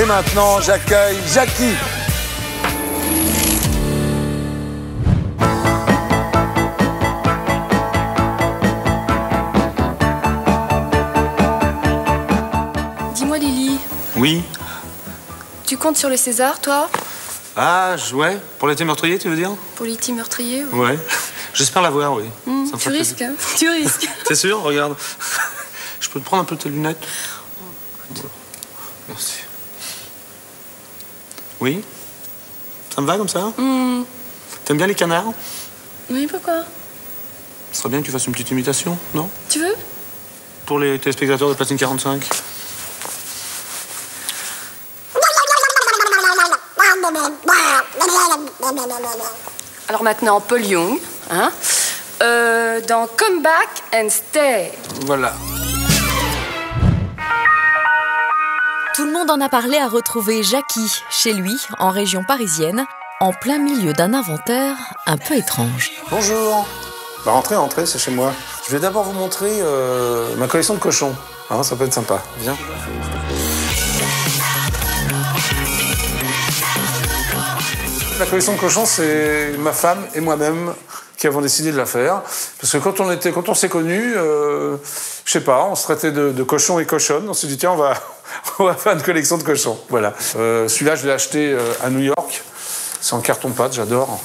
Et maintenant, j'accueille Jackie. Dis-moi, Lily. Oui. Tu comptes sur le César, toi? Ah, ouais. Pour l'été meurtrier, tu veux dire? Pour l'été meurtrier? Ouais. J'espère l'avoir, oui. Tu risques, hein. Tu risques. T'es sûr? Regarde. Je peux te prendre un peu tes lunettes? Merci. Oui? Ça me va comme ça? T'aimes bien les canards? Oui, pourquoi? Ce serait bien que tu fasses une petite imitation, non? Tu veux? Pour les téléspectateurs de Platine 45. Alors maintenant, Paul Young, hein? Dans Come Back and Stay. Voilà. Tout le monde en a parlé à retrouver Jackie chez lui, en région parisienne, en plein milieu d'un inventaire un peu étrange. Bonjour. Bah, entrez, c'est chez moi. Je vais d'abord vous montrer ma collection de cochons. Hein, ça peut être sympa. Viens. La collection de cochons, c'est ma femme et moi-même qui avons décidé de la faire. Parce que quand on s'est connus, je sais pas, on se traitait de cochons et cochonnes. On s'est dit, tiens, on va faire une collection de cochons. Voilà. Celui-là, je l'ai acheté à New York. C'est en carton-pâte, j'adore.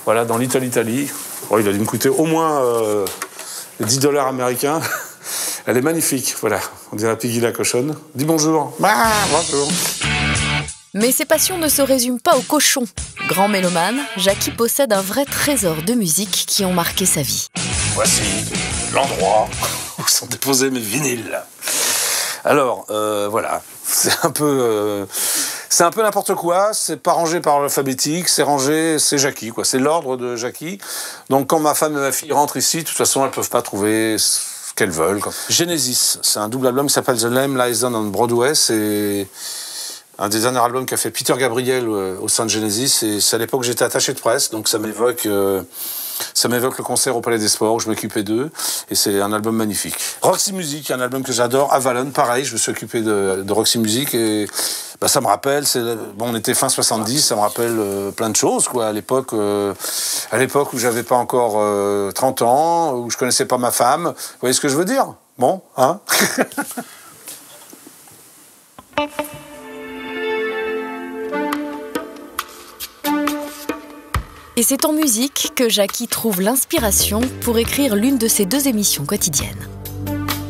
Voilà, dans Little Italy. Oh, il a dû me coûter au moins 10 $ américains. Elle est magnifique, voilà. On dirait Piggy la cochonne. Dis bonjour. Ah, bonjour. Mais ses passions ne se résument pas aux cochons. Grand mélomane, Jackie possède un vrai trésor de musique qui ont marqué sa vie. Voici l'endroit où sont déposés mes vinyles. Alors, voilà, c'est un peu n'importe quoi. C'est pas rangé par l'alphabétique, c'est rangé, c'est Jackie, quoi. C'est l'ordre de Jackie. Donc, quand ma femme et ma fille rentrent ici, de toute façon, elles peuvent pas trouver ce qu'elles veulent, quoi. Genesis, c'est un double album qui s'appelle The Lame Lies Down on Broadway. C'est un des derniers albums qu'a fait Peter Gabriel au sein de Genesis. Et c'est à l'époque que j'étais attaché de presse, donc ça m'évoque le concert au Palais des Sports où je m'occupais d'eux. Et c'est un album magnifique. Roxy Music, un album que j'adore. Avalon, pareil, je me suis occupé de Roxy Music. Et bah, ça me rappelle, on était fin 70, ça me rappelle plein de choses, quoi. À l'époque où j'avais pas encore 30 ans, où je connaissais pas ma femme. Vous voyez ce que je veux dire? Bon, hein? Et c'est en musique que Jackie trouve l'inspiration pour écrire l'une de ses 2 émissions quotidiennes.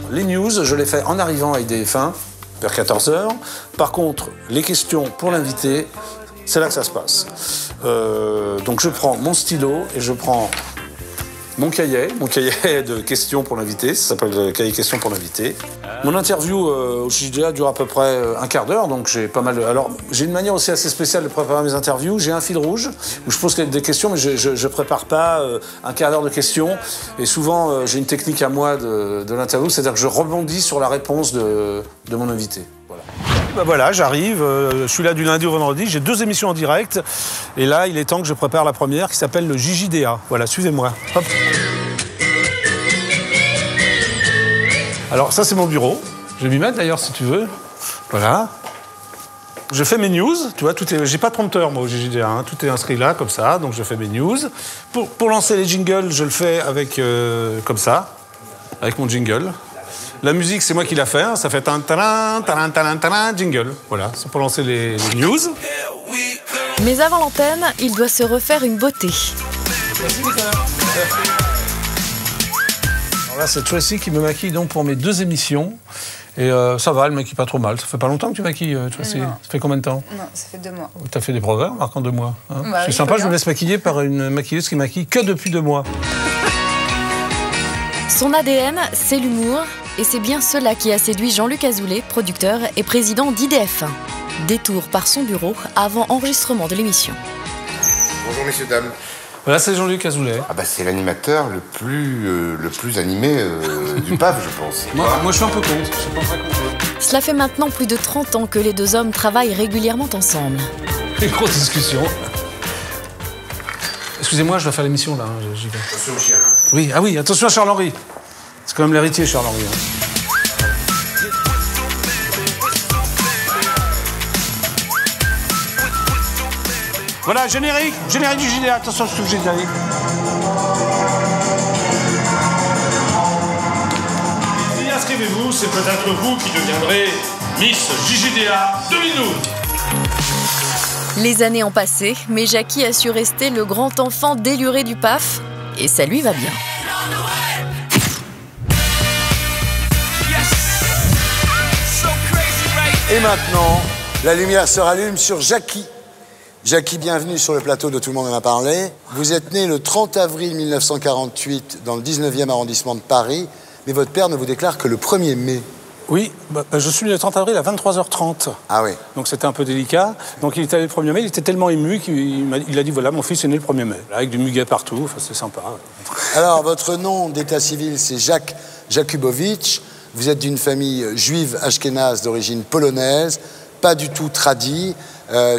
Les news, je les fais en arrivant à IDF1, vers 14h. Par contre, les questions pour l'invité, c'est là que ça se passe. Donc je prends mon stylo et je prends mon cahier de questions pour l'invité. Ça s'appelle le cahier questions pour l'invité. Mon interview au JDA dure à peu près un quart d'heure, donc j'ai pas mal de... Alors, j'ai une manière aussi assez spéciale de préparer mes interviews. J'ai un fil rouge où je pose des questions, mais je prépare pas un quart d'heure de questions. Et souvent, j'ai une technique à moi de l'interview, c'est-à-dire que je rebondis sur la réponse de mon invité. Voilà. Ben voilà, j'arrive, je suis là du lundi au vendredi, j'ai 2 émissions en direct. Et là, il est temps que je prépare la première qui s'appelle le JJDA. Voilà, suivez-moi. Hop. Alors ça c'est mon bureau, je vais m'y mettre d'ailleurs si tu veux, voilà. Je fais mes news, tu vois, j'ai pas de prompteur moi au JJDA, hein. Tout est inscrit là comme ça, donc je fais mes news. Pour lancer les jingles, je le fais avec, comme ça, avec mon jingle. La musique c'est moi qui la fais, hein. Ça fait un jingle, voilà, c'est pour lancer les news. Mais avant l'antenne, il doit se refaire une beauté. Là, c'est Tracy qui me maquille donc pour mes 2 émissions. Et ça va, elle maquille pas trop mal. Ça fait pas longtemps que tu maquilles, Tracy? Ça fait combien de temps? Non, ça fait 2 mois. T'as fait des progrès, Marc, en 2 mois. Hein, bah, c'est sympa, je me laisse maquiller par une maquilleuse qui maquille que depuis 2 mois. Son ADN, c'est l'humour. Et c'est bien cela qui a séduit Jean-Luc Azoulay, producteur et président d'IDF1. Détour par son bureau avant enregistrement de l'émission. Bonjour messieurs, dames. Voilà, c'est Jean-Luc Azoulay. Ah bah c'est l'animateur le plus animé du PAF, je pense. Moi je suis un peu contre, je suis pas très contre. Cela fait maintenant plus de 30 ans que les 2 hommes travaillent régulièrement ensemble. Une grosse discussion. Excusez-moi, je dois faire l'émission là, j'y vais. Attention au chien. Oui, ah oui, attention à Charles-Henri. C'est quand même l'héritier, Charles-Henri. Hein. Voilà, générique du JDA. Attention, je suis obligé d'aller. Et inscrivez-vous, c'est peut-être vous qui deviendrez Miss JJDA 2012. Les années ont passé, mais Jackie a su rester le grand enfant déluré du PAF, et ça lui va bien. Et maintenant, la lumière se rallume sur Jackie. Jackie, bienvenue sur le plateau de Tout le monde en a parlé. Vous êtes né le 30 avril 1948 dans le 19e arrondissement de Paris, mais votre père ne vous déclare que le 1er mai. Oui, je suis né le 30 avril à 23h30. Ah oui. Donc c'était un peu délicat. Donc il était allé le 1er mai, il était tellement ému qu'il a dit voilà, mon fils est né le 1er mai. Avec du muguet partout, enfin, c'est sympa. Alors, votre nom d'état civil, c'est Jacques Jakubowicz. Vous êtes d'une famille juive ashkénaze d'origine polonaise, pas du tout tradie.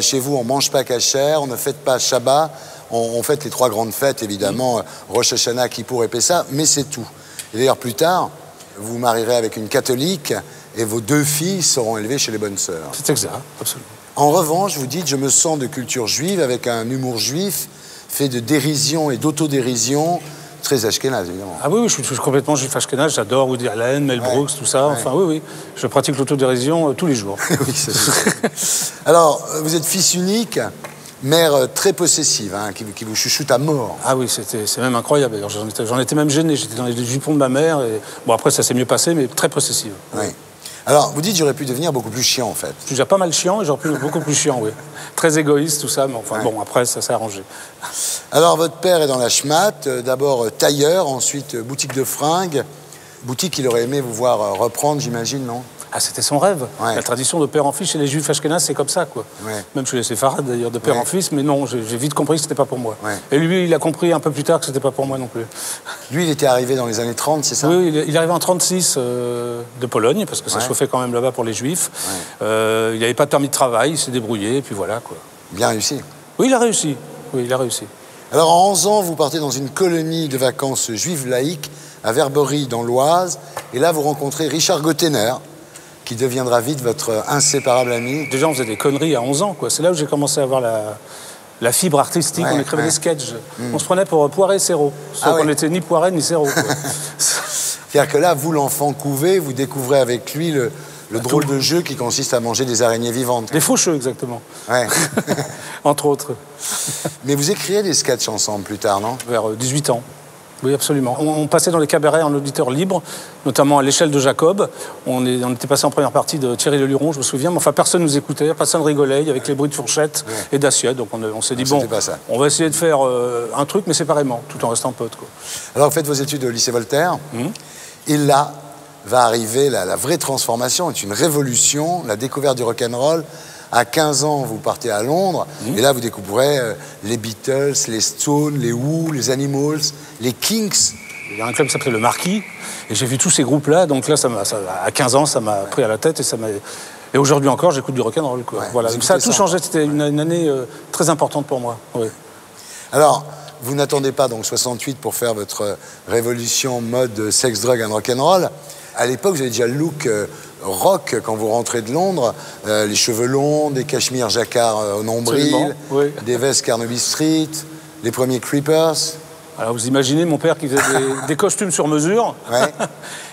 Chez vous, on ne mange pas kasher, on ne fête pas Shabbat. On fête les 3 grandes fêtes, évidemment, Rosh Hashanah, Kippour et Pessah, mais c'est tout. Et d'ailleurs, plus tard, vous vous marierez avec une catholique et vos 2 filles seront élevées chez les bonnes sœurs. C'est exact, absolument. En revanche, vous dites, je me sens de culture juive avec un humour juif fait de dérision et d'autodérision. Très ashkénaze, évidemment. Ah oui, je suis complètement juif ashkénaze, j'adore Woody Allen, Mel Brooks, tout ça. Enfin, oui, je pratique l'autodérision tous les jours. Oui, c'est sûr. Alors, vous êtes fils unique, mère très possessive, hein, qui vous chuchote à mort. Ah oui, c'est même incroyable. J'en étais même gêné, j'étais dans les jupons de ma mère. Et... Bon, après, ça s'est mieux passé, mais très possessive. Oui. Alors, vous dites j'aurais pu devenir beaucoup plus chiant, en fait. Je suis déjà pas mal chiant et j'aurais pu être beaucoup plus chiant, oui. Très égoïste, tout ça, mais enfin, bon, après, ça s'est arrangé. Alors, votre père est dans la schmatt, d'abord tailleur, ensuite boutique de fringues. Boutique qu'il aurait aimé vous voir reprendre, j'imagine, non? Ah, c'était son rêve. Ouais. La tradition de père en fils chez les juifs ashkénazes, c'est comme ça, quoi. Ouais. Même chez les séfarades, d'ailleurs, de père en fils, mais non, j'ai vite compris que c'était pas pour moi. Ouais. Et lui, il a compris un peu plus tard que c'était pas pour moi non plus. Lui, il était arrivé dans les années 30, c'est ça? Oui, il est arrivé en 36 de Pologne, parce que ça chauffait quand même là-bas pour les juifs. Ouais. Il n'avait pas de permis de travail, il s'est débrouillé, et puis voilà, quoi. Bien réussi. Oui, il a réussi. Oui, il a réussi. Alors, en 11 ans, vous partez dans une colonie de vacances juive laïque à Verberie, dans l'Oise. Et là, vous rencontrez Richard Gottener, qui deviendra vite votre inséparable ami. Déjà, on faisait des conneries à 11 ans, quoi. C'est là où j'ai commencé à avoir la fibre artistique. Ouais, on écrivait ouais. des sketchs. On se prenait pour Poiret et Serrault. Sauf qu'on n'était ni Poiret ni Serrault, quoi. C'est-à-dire que là, vous, l'enfant couvé, vous découvrez avec lui le drôle de jeu qui consiste à manger des araignées vivantes. Des faucheux, exactement. Ouais. Entre autres. Mais vous écrivez des sketchs ensemble plus tard, non? Vers 18 ans. Oui, absolument. On passait dans les cabarets en auditeur libre, notamment à l'échelle de Jacob. On était passé en première partie de Thierry Leluron, je me souviens. Mais enfin, personne ne nous écoutait, personne rigolait. Il y avait que les bruits de fourchettes et d'assiettes. Donc on s'est dit, bon, on va essayer de faire un truc, mais séparément, tout en restant potes, quoi. Alors, vous faites vos études au lycée Voltaire. Et là va arriver la vraie transformation, c'est une révolution, la découverte du rock'n'roll. À 15 ans, vous partez à Londres, et là, vous découvrez les Beatles, les Stones, les Who, les Animals, les Kinks. Il y a un club qui s'appelait Le Marquis, et j'ai vu tous ces groupes-là, donc là, à 15 ans, ça m'a pris à la tête, et aujourd'hui encore, j'écoute du rock'n'roll, quoi. Ouais, voilà. Ça a tout changé, c'était une année très importante pour moi. Oui. Alors, vous n'attendez pas donc 68 pour faire votre révolution mode sex, drug and rock'n'roll. À l'époque, vous avez déjà le look rock quand vous rentrez de Londres, les cheveux longs, des cachemires jacquard au nombril, oui. des vestes Carnaby Street, les premiers Creepers. Alors vous imaginez mon père qui faisait des costumes sur mesure. Ouais.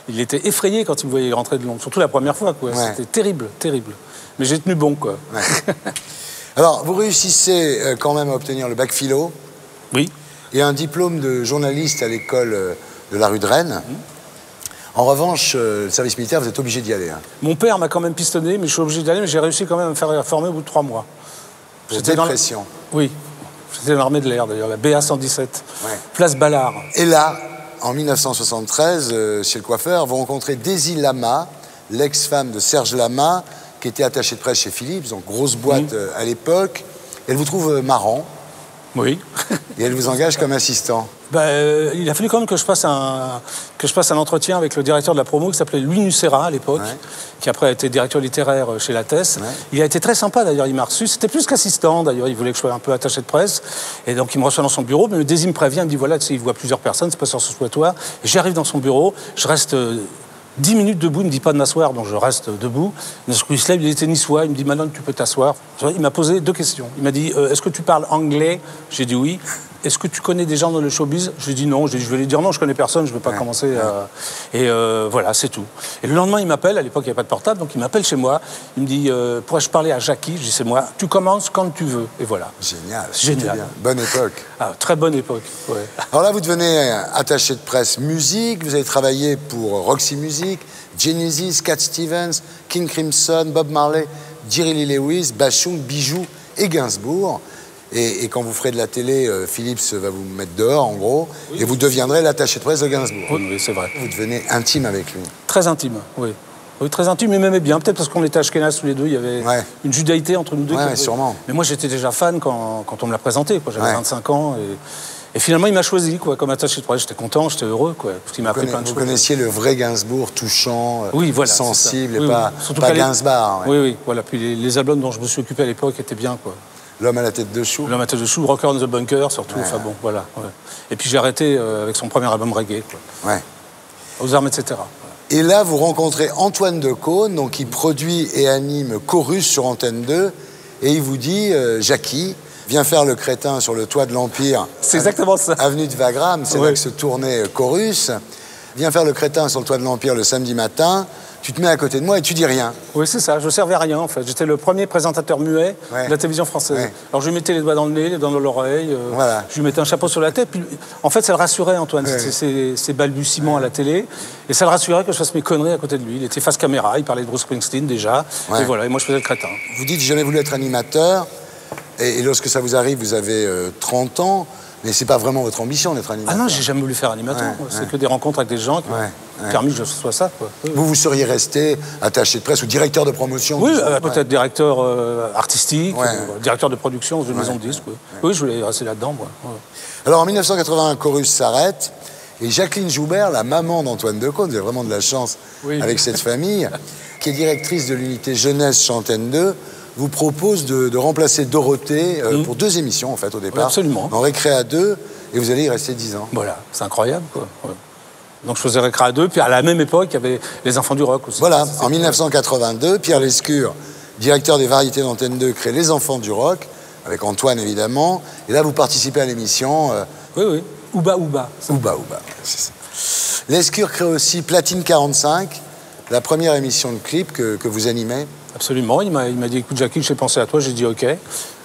Il était effrayé quand il me voyait rentrer de Londres, surtout la première fois, quoi. Ouais. C'était terrible, terrible. Mais j'ai tenu bon, quoi. Ouais. Alors, vous réussissez quand même à obtenir le bac philo. Oui. Et un diplôme de journaliste à l'école de la rue de Rennes. En revanche, le service militaire, vous êtes obligé d'y aller. Hein. Mon père m'a quand même pistonné, mais je suis obligé d'y aller, mais j'ai réussi quand même à me faire former au bout de 3 mois. C'était dépression. Oui. J'étais dans l'armée de l'air, d'ailleurs, la BA 117. Ouais. Place Ballard. Et là, en 1973, chez le coiffeur, vous rencontrez Daisy Lama, l'ex-femme de Serge Lama, qui était attachée de presse chez Philips, donc grosse boîte à l'époque. Elle vous trouve marrant. Oui. Et elle vous engage comme assistant. Il a fallu quand même que je fasse un entretien avec le directeur de la promo qui s'appelait Louis Nucera à l'époque, qui après a été directeur littéraire chez Lattès. Ouais. Il a été très sympa d'ailleurs, il m'a reçu. C'était plus qu'assistant d'ailleurs, il voulait que je sois un peu attaché de presse. Et donc il me reçoit dans son bureau, mais Daisy me prévient, il me dit voilà, tu sais, il voit plusieurs personnes, c'est pas sûr que ce soit toi. J'arrive dans son bureau, je reste 10 minutes debout, il me dit pas de m'asseoir, donc je reste debout. Il se lève, il était niçois, il me dit Manon, tu peux t'asseoir. Il m'a posé 2 questions. Il m'a dit est-ce que tu parles anglais? J'ai dit oui. Est-ce que tu connais des gens dans le showbiz? J'ai dit non. J'ai dit, je vais lui dire non, je connais personne, je ne vais pas commencer à... Et voilà, c'est tout. Et le lendemain, il m'appelle, à l'époque, il n'y avait pas de portable, donc il m'appelle chez moi. Il me dit pourrais-je parler à Jackie? Je dis c'est moi. Tu commences quand tu veux. Et voilà. Génial. Génial. Bien. Bonne époque. Ah, très bonne époque. Ouais. Alors là, vous devenez attaché de presse musique. Vous avez travaillé pour Roxy Music, Genesis, Cat Stevens, King Crimson, Bob Marley, Jerry Lee Lewis, Bachung, Bijou et Gainsbourg. Et quand vous ferez de la télé, Philips va vous mettre dehors, en gros, et vous deviendrez l'attaché de presse de Gainsbourg. Oui, c'est vrai. Vous devenez intime avec lui. Très intime, oui. Oui, très intime, mais m'aimait bien. Peut-être parce qu'on était ashkénazes tous les deux, il y avait une judaïté entre nous deux. Ouais, sûrement. Mais moi, j'étais déjà fan quand on me l'a présenté. J'avais 25 ans. Et finalement, il m'a choisi comme attaché de presse. J'étais content, j'étais heureux, parce qu'il m'a appris plein de choses. Vous connaissiez le vrai Gainsbourg, touchant, sensible, et pas Gainsbar. Oui, voilà. Puis les albums dont je me suis occupé à l'époque étaient bien, quoi. L'homme à la tête de chou. L'homme à la tête de chou, Rocker in the Bunker, surtout. Ouais. Enfin bon, voilà. Ouais. Et puis j'ai arrêté avec son premier album reggae, quoi. Ouais. Aux armes, etc. Et là, vous rencontrez Antoine Decaune, donc qui produit et anime Chorus sur Antenne 2, et il vous dit Jackie, viens faire le crétin sur le toit de l'Empire. C'est exactement ça. Avenue de Wagram, c'est là que se tournait Chorus. Viens faire le crétin sur le toit de l'Empire le samedi matin. Tu te mets à côté de moi et tu dis rien. Oui, c'est ça. Je ne servais à rien, en fait. J'étais le premier présentateur muet de la télévision française. Ouais. Alors, je lui mettais les doigts dans le nez, les doigts dans l'oreille. Je lui mettais un chapeau sur la tête. Puis, en fait, ça le rassurait, Antoine, ses balbutiements à la télé. Et ça le rassurait que je fasse mes conneries à côté de lui. Il était face caméra, il parlait de Bruce Springsteen, déjà. Et voilà, et moi, je faisais le crétin. Vous dites, j'ai jamais voulu être animateur. Et lorsque ça vous arrive, vous avez 30 ans. Mais c'est pas vraiment votre ambition d'être animateur. Ah non, j'ai jamais voulu faire animateur. C'est que des rencontres avec des gens qui ont permis que je sois ça. Quoi. Vous seriez resté attaché de presse ou directeur de promotion? Oui, peut-être directeur artistique, directeur de production d'une maison de disques. Oui, je voulais rester là-dedans, moi. Alors en 1981, Chorus s'arrête. Et Jacqueline Joubert, la maman d'Antoine Decaune, vous avez vraiment de la chance avec cette famille, qui est directrice de l'unité jeunesse chez Antenne 2, vous propose de remplacer Dorothée pour 2 émissions, en fait, au départ. Absolument. En Récréa 2, et vous allez y rester 10 ans. Voilà, c'est incroyable, quoi. Ouais. Donc je faisais Récréa 2, puis à la même époque, il y avait Les Enfants du Rock aussi. Voilà, en 1982, Pierre Lescure, directeur des variétés d'Antenne 2, crée Les Enfants du Rock, avec Antoine, évidemment. Et là, vous participez à l'émission... Oui. Ouba Ouba. Ouba Ouba, c'est ça. Lescure crée aussi Platine 45, la première émission de clip que vous animez. Absolument, il m'a dit écoute Jackie, j'ai pensé à toi, j'ai dit ok,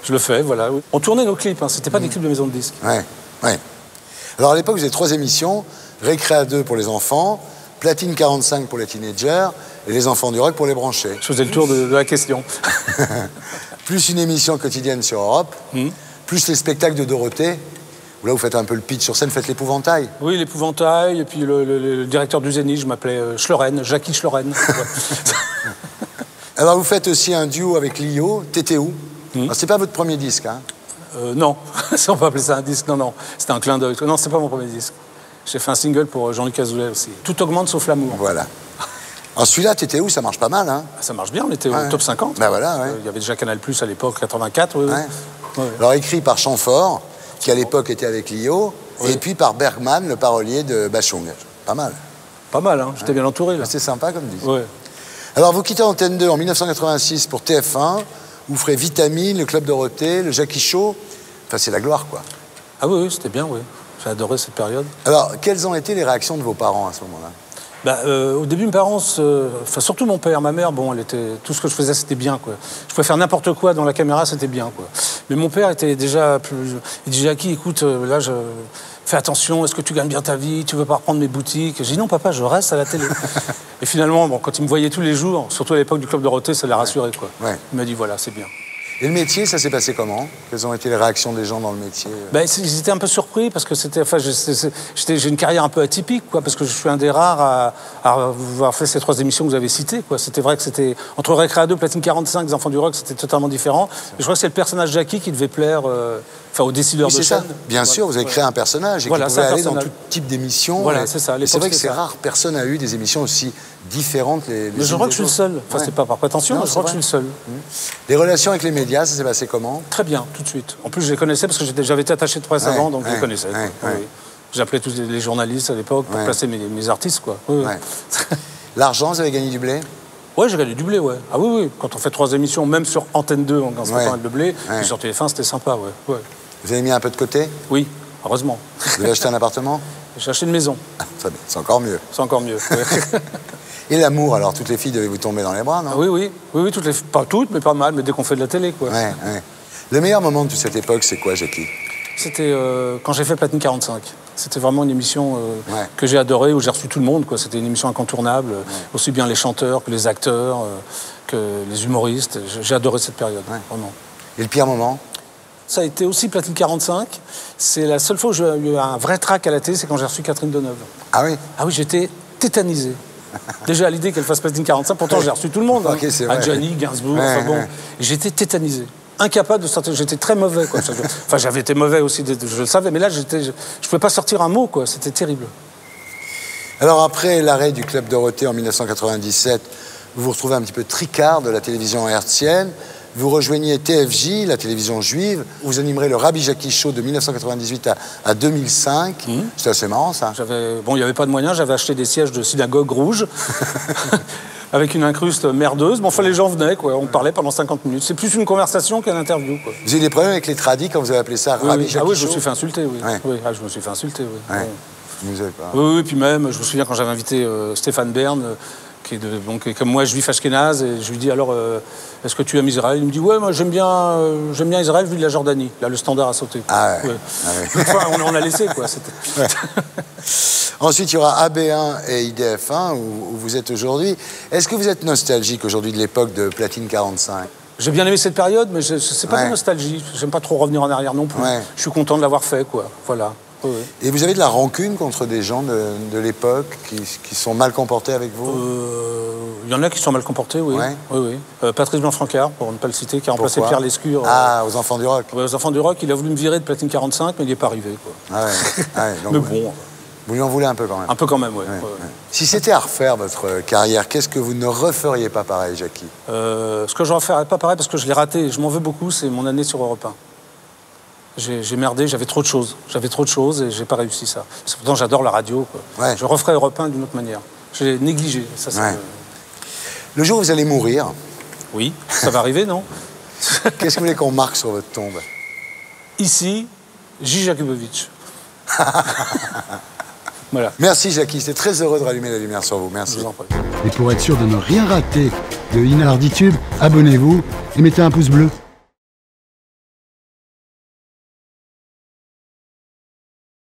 je le fais, voilà. On tournait nos clips, c'était pas des clips de maison de disques. Ouais. Alors à l'époque, vous avez 3 émissions, Récréa 2 pour les enfants, Platine 45 pour les teenagers, et Les Enfants du Rock pour les branchés. Je faisais le tour de la question. Plus une émission quotidienne sur Europe, plus les spectacles de Dorothée. Là, vous faites un peu le pitch sur scène, faites l'épouvantail. Oui, l'épouvantail, et puis le directeur du Zénith, je m'appelais Schloren, Jackie Schloren. Alors, vous faites aussi un duo avec Lio, TTO. C'est pas votre premier disque, hein? Non, si on peut appeler ça un disque, non. C'était un clin d'œil. Non, c'est pas mon premier disque. J'ai fait un single pour Jean-Luc Azoulay aussi. Tout augmente sauf l'amour. Voilà. Alors celui-là, TTO, ça marche pas mal, hein? Ça marche bien, on était au top 50. Ben voilà, Il y avait déjà Canal+ à l'époque, 84. Alors écrit par Chamfort, qui à l'époque était avec Lio, et puis par Bergman, le parolier de Bachung. Pas mal. Pas mal, hein? J'étais bien entouré, là. C'est sympa comme disque. Alors vous quittez Antenne 2 en 1986 pour TF1, vous ferez Vitamine, le Club Dorothée, le Jackie Show. Enfin, c'est la gloire, quoi. Ah oui, c'était bien, oui. J'ai adoré cette période. Alors, quelles ont été les réactions de vos parents à ce moment-là? Au début, mes parents, surtout mon père, ma mère, tout ce que je faisais, c'était bien, quoi. Je pouvais faire n'importe quoi dans la caméra, c'était bien, quoi. Mais mon père était déjà plus... Il dit, Jackie, écoute, là, fais attention, est-ce que tu gagnes bien ta vie? Tu veux pas reprendre mes boutiques? J'ai dit, non, papa, je reste à la télé. Et finalement, quand il me voyait tous les jours, surtout à l'époque du Club Dorothée, ça l'a rassuré, quoi. Il m'a dit, voilà, c'est bien. Et le métier, ça s'est passé comment? Quelles ont été les réactions des gens dans le métier? Ils étaient un peu surpris parce que j'ai une carrière un peu atypique, quoi, parce que je suis un des rares à avoir fait ces 3 émissions que vous avez citées, quoi. C'était vrai que c'était entre Récréa 2, Platine 45, Les Enfants du Rock, c'était totalement différent. Mais je crois que c'est le personnage Jackie qui devait plaire aux décideurs de chaîne. Bien sûr, vous avez créé un personnage et qui pouvait aller dans tout type d'émissions. Voilà, c'est ça. C'est vrai que c'est rare, personne n'a eu des émissions aussi différentes. Mais je crois que je suis le seul. Enfin, c'est pas par prétention, mais je crois que je suis le seul. Les relations avec les médias, ça s'est passé comment? Très bien, tout de suite. En plus, je les connaissais parce que j'avais été attaché de presse avant, donc je les connaissais. J'appelais tous les journalistes à l'époque pour placer mes artistes, quoi. L'argent, vous avez gagné du blé? Ouais, j'ai gagné du blé, ouais. Ah oui, oui. Quand on fait 3 émissions, même sur Antenne 2, en se mettant le blé, puis sur TF1, c'était sympa, ouais. Vous avez mis un peu de côté? Oui, heureusement. Vous avez acheté un appartement? J'ai acheté une maison. C'est encore mieux. C'est encore mieux. Ouais. Et l'amour, alors, toutes les filles devaient vous tomber dans les bras, non? Ah oui, toutes les... pas toutes, mais pas mal, mais dès qu'on fait de la télé, quoi. Ouais. Le meilleur moment de toute cette époque, c'est quoi, Jackie? C'était quand j'ai fait Platine 45. C'était vraiment une émission que j'ai adorée, où j'ai reçu tout le monde, quoi. C'était une émission incontournable, aussi bien les chanteurs que les acteurs, que les humoristes. J'ai adoré cette période, vraiment. Et le pire moment? Ça a été aussi Platine 45. C'est la seule fois où j'ai eu un vrai trac à la télé, c'est quand j'ai reçu Catherine Deneuve. Ah oui? Ah oui, j'étais tétanisé. Déjà à l'idée qu'elle fasse Platine 45, pourtant j'ai reçu tout le monde. Okay, c'est vrai. Adjani, Gainsbourg, enfin bon. J'étais tétanisé. Incapable de sortir, j'étais très mauvais, quoi. Enfin, j'avais été mauvais aussi, je le savais, mais là, je pouvais pas sortir un mot, quoi. C'était terrible. Alors, après l'arrêt du Club Dorothée en 1997, vous vous retrouvez un petit peu tricard de la télévision hertzienne. Vous rejoignez TFJ, la télévision juive. Vous animerez le Rabbi Jackie Show de 1998 à 2005. C'était assez marrant, ça. Bon, il n'y avait pas de moyens, j'avais acheté des sièges de synagogue rouge. Avec une incruste merdeuse. Bon, enfin, les gens venaient, quoi. On parlait pendant 50 minutes. C'est plus une conversation qu'une interview, quoi. Vous avez des problèmes avec les tradis quand vous avez appelé ça Rabbi Jackie Show? Ah oui, je me suis fait insulter, oui. Oui, je me suis fait insulter, oui. Ouais. Vous avez pas... Oui, puis même, je me souviens quand j'avais invité Stéphane Bern, qui est comme moi, juif ashkénaze, et je lui dis alors, est-ce que tu aimes Israël? Il me dit, ouais, moi j'aime bien Israël vu de la Jordanie. Là, le standard a sauté. Ah ouais. Enfin, on a laissé, quoi. Ensuite, il y aura AB1 et IDF1, où vous êtes aujourd'hui. Est-ce que vous êtes nostalgique aujourd'hui de l'époque de Platine 45? J'ai bien aimé cette période, mais c'est pas de nostalgie. J'aime pas trop revenir en arrière non plus. Je suis content de l'avoir fait, quoi. Voilà. Et vous avez de la rancune contre des gens de l'époque qui sont mal comportés avec vous? Il y en a qui sont mal comportés, oui. Patrice Blanc-Francard, pour ne pas le citer, qui a remplacé Pierre Lescure. Aux Enfants du Rock. Aux Enfants du Rock, il a voulu me virer de Platine 45, mais il n'y est pas arrivé, quoi. Donc mais bon... Vous lui en voulez un peu quand même? Un peu quand même, oui. Si c'était à refaire votre carrière, qu'est-ce que vous ne referiez pas pareil, Jackie? Ce que je ne referais pas pareil, parce que je l'ai raté, et je m'en veux beaucoup, c'est mon année sur Europe 1. J'ai merdé, j'avais trop de choses. J'avais trop de choses et j'ai pas réussi ça. Pourtant, j'adore la radio, quoi. Je referais Europe 1 d'une autre manière. J'ai négligé. Ça, Le jour où vous allez mourir... Oui, ça va arriver, non? Qu'est-ce que vous voulez qu'on marque sur votre tombe? Ici, J. Jakubowicz. Voilà. Merci, Jackie. J'étais très heureux de rallumer la lumière sur vous. Merci. Je vous en prie. Et pour être sûr de ne rien rater de Inarditube, abonnez-vous et mettez un pouce bleu.